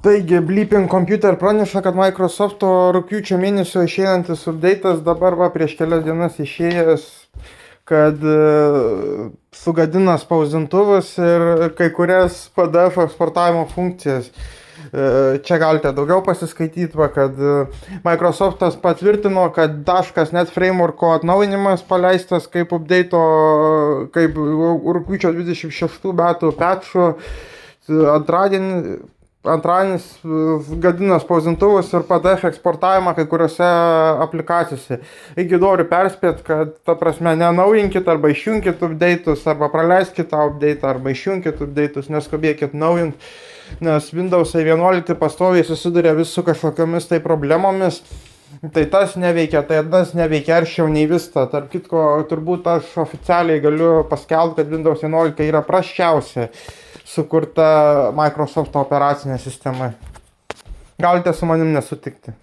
Taigi, Bleeping Computer praneša, kad Microsoft'o rugpjūčio mėnesio išeinantis update'as dabar prieš kelias dienas išėjęs, kad sugadina spausdintuvus ir kai kurias PDF eksportavimo funkcijas. Čia galite daugiau pasiskaityti, kad Microsoft'as patvirtino, kad .NET Framework'o atnaujinimas paleistas kaip update'o, kaip rugpjūčio 26 metų patch'o antradienis gadina spausdintuvus ir PDF eksportavimą kai kuriuose aplikacijose. Taigi noriu perspėti, kad ta prasme nenaujinkit arba išjunkit update'us, arba praleiskit tą update'ą, arba išjunkit update'us, neskubėkit naujint, nes Windows 11 pastoviai susiduria vis su kažkokiamis tai problemomis. Tai tas neveikia, tai tas neveikia aršiau nei Vista. Tarp kitko, turbūt aš oficialiai galiu paskelbti, kad Windows 11 yra prasčiausia sukurta Microsoft operacinė sistema. Galite su manim nesutikti.